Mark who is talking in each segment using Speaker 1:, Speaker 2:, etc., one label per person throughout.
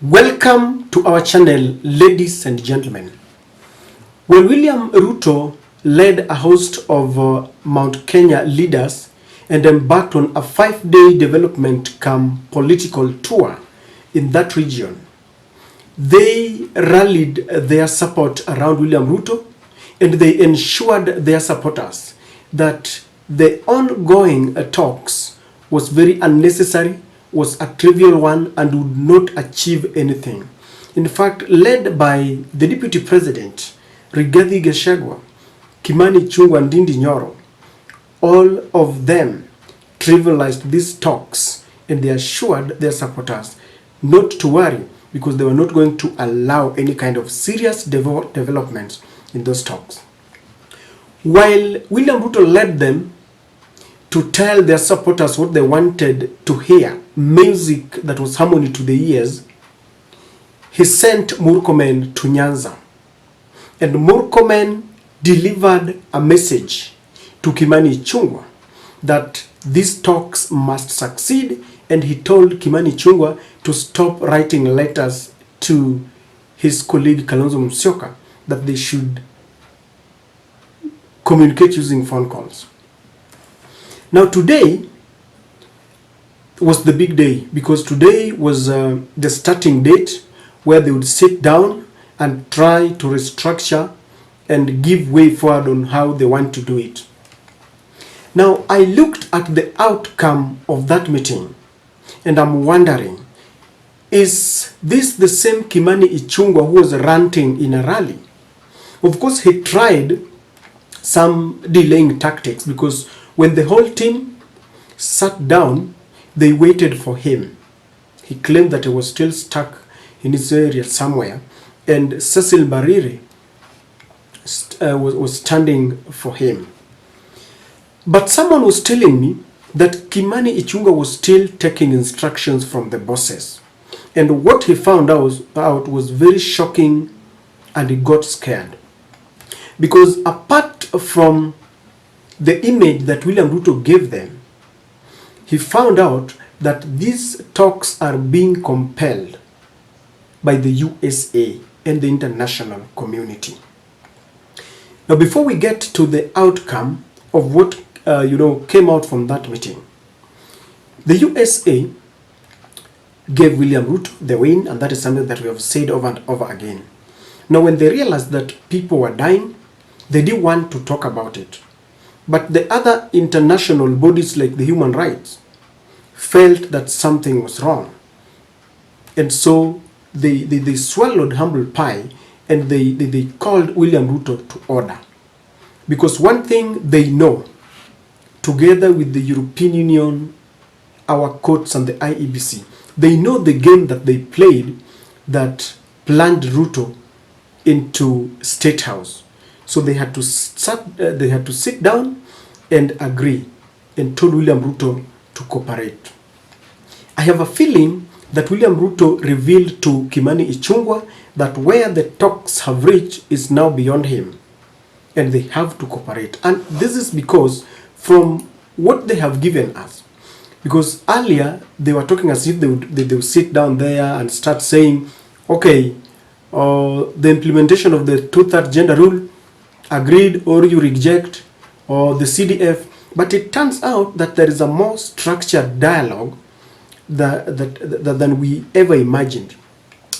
Speaker 1: Welcome to our channel, ladies and gentlemen. When William Ruto led a host of Mount Kenya leaders and embarked on a 5-day development cum political tour in that region, they rallied their support around William Ruto and they ensured their supporters that the ongoing talks was very unnecessary, was a trivial one, and would not achieve anything. In fact, led by the Deputy President, Rigathi Gachagua, Kimani Ichungwa and Ndindi Nyoro, all of them trivialized these talks and they assured their supporters not to worry because they were not going to allow any kind of serious developments in those talks. While William Ruto led them to tell their supporters what they wanted to hear, music that was harmony to the ears, he sent Murkomen to Nyanza. And Murkomen delivered a message to Kimani Ichungwa that these talks must succeed, and he told Kimani Ichungwa to stop writing letters to his colleague Kalonzo Musyoka that they should communicate using phone calls. Now today was the big day because today was the starting date where they would sit down and try to restructure and give way forward on how they want to do it. Now I looked at the outcome of that meeting and I'm wondering, is this the same Kimani Ichungwa who was ranting in a rally? Of course he tried some delaying tactics because when the whole team sat down, they waited for him. He claimed that he was still stuck in his area somewhere, and Cecil Bariri was standing for him. But someone was telling me that Kimani Ichungwa was still taking instructions from the bosses. And what he found out was very shocking, and he got scared. Because apart from the image that William Ruto gave them, he found out that these talks are being compelled by the USA and the international community. Now, before we get to the outcome of what came out from that meeting, the USA gave William Ruto the win, and that is something that we have said over and over again. Now, when they realized that people were dying, they didn't want to talk about it. But the other international bodies like the human rights felt that something was wrong. And so they swallowed humble pie and they called William Ruto to order. Because one thing they know, together with the European Union, our courts and the IEBC, they know the game that they played that plunged Ruto into State House. So they had to sit down and agree and told William Ruto to cooperate. I have a feeling that William Ruto revealed to Kimani Ichungwa that where the talks have reached is now beyond him and they have to cooperate. And this is because from what they have given us, because earlier they were talking as if they would sit down there and start saying, okay, the implementation of the 2/3 gender rule, agreed or you reject, or the CDF. But it turns out that there is a more structured dialogue than we ever imagined,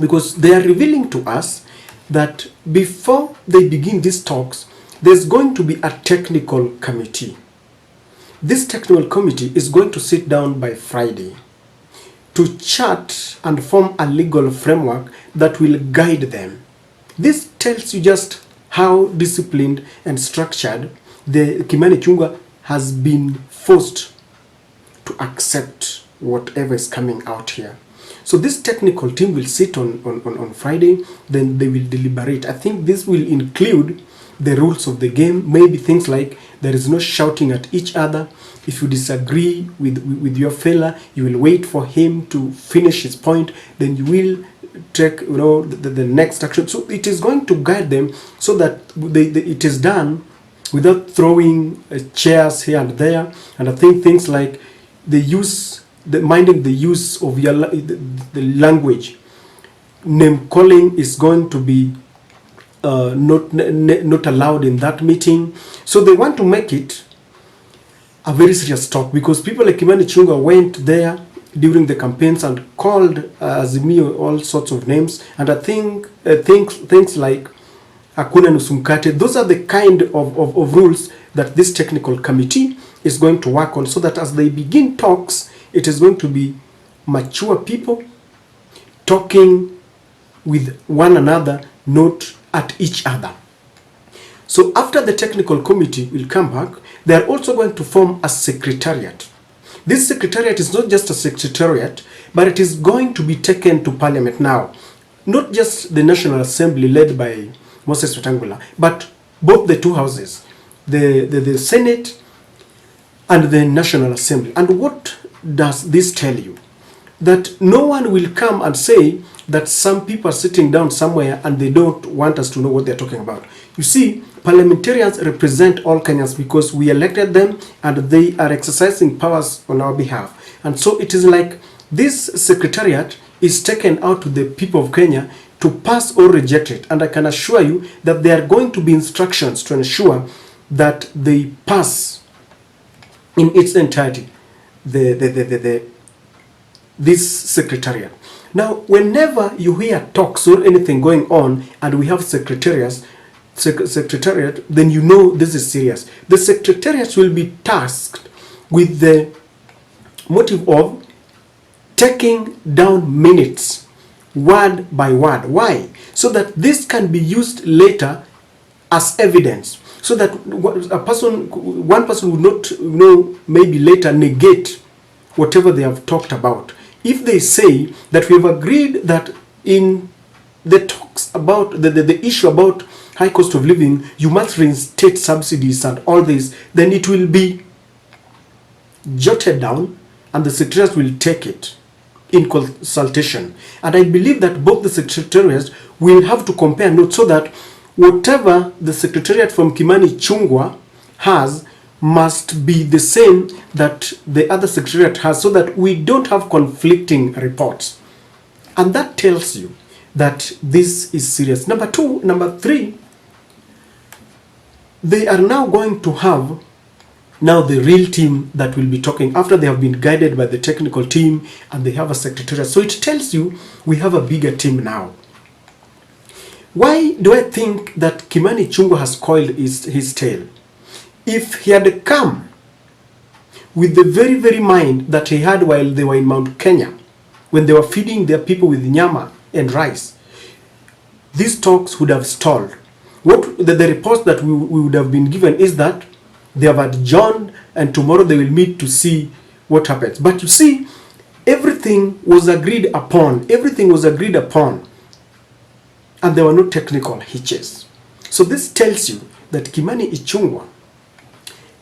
Speaker 1: because they are revealing to us that before they begin these talks, there's going to be a technical committee. This technical committee is going to sit down by Friday to chart and form a legal framework that will guide them. This tells you just how disciplined and structured the Kimani Ichungwa has been forced to accept whatever is coming out here. So this technical team will sit on Friday, then they will deliberate. I think this will include the rules of the game, maybe things like there is no shouting at each other. If you disagree with your fella, you will wait for him to finish his point, then you will take the next action. So it is going to guide them so that it is done without throwing chairs here and there. And I think things like minding the use of the language. name calling is going to be not allowed in that meeting. So they want to make it a very serious talk, because people like Kimani Ichungwa went there during the campaigns and called Azimio all sorts of names, and I think things like Hakuna Nusumkate. Those are the kind of rules that this technical committee is going to work on, so that as they begin talks, it is going to be mature people talking with one another, not at each other. So after the technical committee will come back, they are also going to form a secretariat. This secretariat is not just a secretariat, but it is going to be taken to Parliament now. Not just the National Assembly led by Moses Wetangula, but both the two houses, the Senate and the National Assembly. And what does this tell you? That no one will come and say that some people are sitting down somewhere and they don't want us to know what they're talking about. You see, parliamentarians represent all Kenyans because we elected them and they are exercising powers on our behalf. And so it is like this secretariat is taken out to the people of Kenya to pass or reject it. And I can assure you that there are going to be instructions to ensure that they pass in its entirety this secretariat. Now, whenever you hear talks or anything going on and we have secretariat, then you know this is serious. The secretariat will be tasked with the motive of taking down minutes word by word. Why? So that this can be used later as evidence, so that one person would not maybe later negate whatever they have talked about. If they say that we have agreed that in the talks about the issue about high cost of living, you must reinstate subsidies and all this, then it will be jotted down and the secretariat will take it in consultation. And I believe that both the secretariats will have to compare notes, so that whatever the secretariat from Kimani Ichungwa has must be the same that the other secretariat has, so that we don't have conflicting reports. And that tells you that this is serious. Number three, they are now going to have the real team that will be talking after they have been guided by the technical team and they have a secretariat. So it tells you we have a bigger team now. Why do I think that Kimani Ichungwa has coiled his tail? If he had come with the very, very mind that he had while they were in Mount Kenya, when they were feeding their people with nyama and rice, these talks would have stalled. What the reports that we would have been given is that they have adjourned and tomorrow they will meet to see what happens. But you see, everything was agreed upon. Everything was agreed upon. And there were no technical hitches. So this tells you that Kimani Ichungwa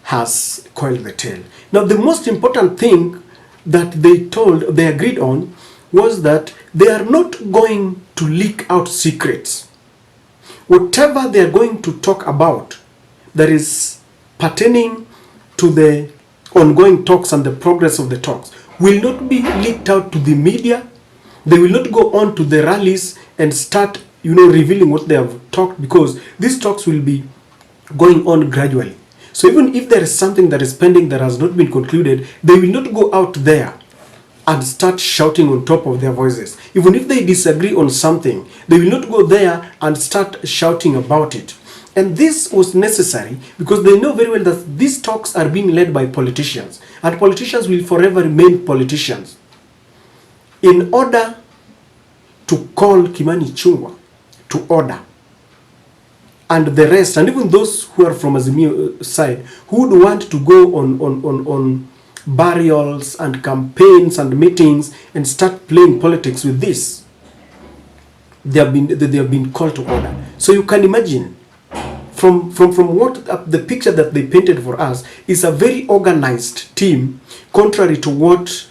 Speaker 1: has coiled the tail. Now, the most important thing that they agreed on was that they are not going to leak out secrets. Whatever they are going to talk about that is pertaining to the ongoing talks and the progress of the talks will not be leaked out to the media. They will not go on to the rallies and start, revealing what they have talked, because these talks will be going on gradually. So even if there is something that is pending that has not been concluded, they will not go out there and start shouting on top of their voices. Even if they disagree on something, they will not go there and start shouting about it. And this was necessary because they know very well that these talks are being led by politicians, and politicians will forever remain politicians. In order to call Kimani Ichungwa to order, and the rest, and even those who are from Azimio side, who would want to go on burials and campaigns and meetings and start playing politics with this, they have been called to order. So you can imagine, from what the picture that they painted for us is a very organized team, contrary to what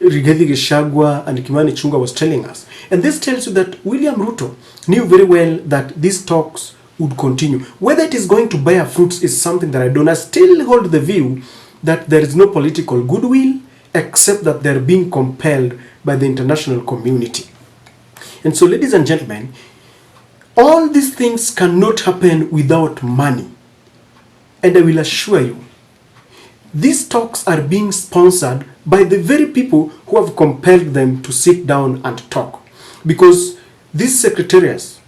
Speaker 1: Rigathi Gachagua and Kimani Ichungwa was telling us. And this tells you that William Ruto knew very well that these talks would continue. Whether it is going to bear fruits is something that I don't. I still hold the view that there is no political goodwill, except that they're being compelled by the international community. And so, ladies and gentlemen, all these things cannot happen without money. And I will assure you, these talks are being sponsored by the very people who have compelled them to sit down and talk. Because these secretariat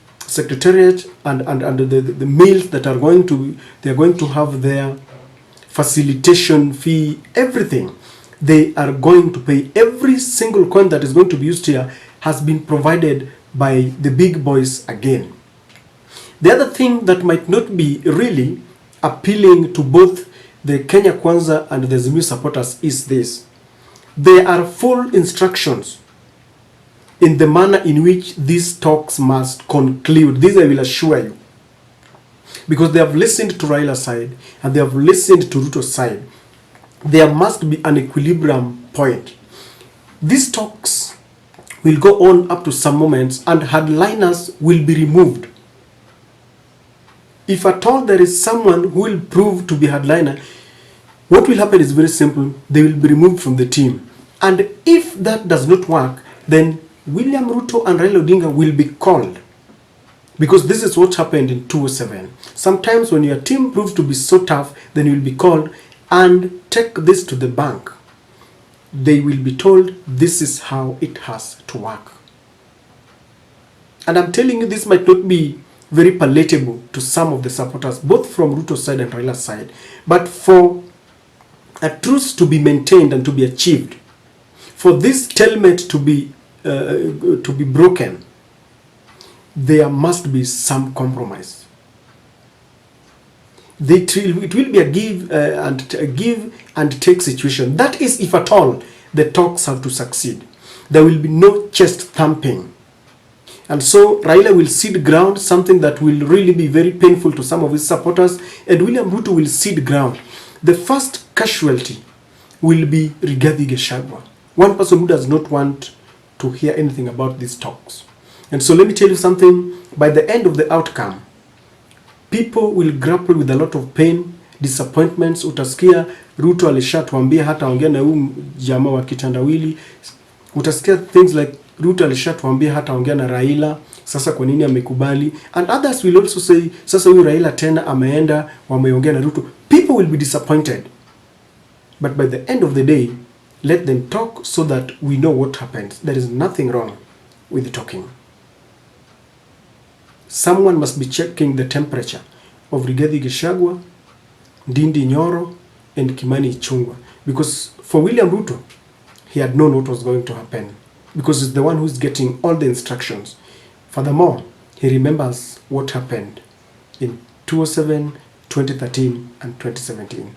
Speaker 1: and the males that are going to, they are going to have their facilitation fee, everything. They are going to pay. Every single coin that is going to be used here has been provided by the big boys again. The other thing that might not be really appealing to both the Kenya Kwanza and the Azimio supporters is this. There are full instructions in the manner in which these talks must conclude. This I will assure you. Because they have listened to Raila's side and they have listened to Ruto's side. There must be an equilibrium point. These talks will go on up to some moments and hardliners will be removed. If at all there is someone who will prove to be hardliner, what will happen is very simple. They will be removed from the team. And if that does not work, then William Ruto and Raila Odinga will be called. Because this is what happened in 2007. Sometimes when your team proves to be so tough, then you will be called and take this to the bank. They will be told this is how it has to work. And I'm telling you, this might not be very palatable to some of the supporters, both from Ruto's side and Raila's side. But for a truce to be maintained and to be achieved, for this stalemate to be broken, there must be some compromise. It will be a give and take situation. That is, if at all the talks have to succeed. There will be no chest thumping. And so Raila will cede ground, something that will really be very painful to some of his supporters, and William Ruto will cede ground. The first casualty will be Rigathi Gachagua, one person who does not want to hear anything about these talks. And so let me tell you something, by the end of the outcome, people will grapple with a lot of pain, disappointments. Utasikia Ruto alishatuambia hata ongea na huyu jamaa wa kitandawili. Utasikia things like Ruto alishatuambia hata ongea na Raila, sasa kwa nini amekubali? And others will also say, sasa huyu Raila tena ameenda, wameongea na Ruto. People will be disappointed. But by the end of the day, let them talk so that we know what happens. There is nothing wrong with the talking. Someone must be checking the temperature of Rigathi Gachagua, Ndindi Nyoro, and Kimani Ichungwa. Because for William Ruto, he had known what was going to happen. Because he's the one who's getting all the instructions. Furthermore, he remembers what happened in 2007, 2013, and 2017.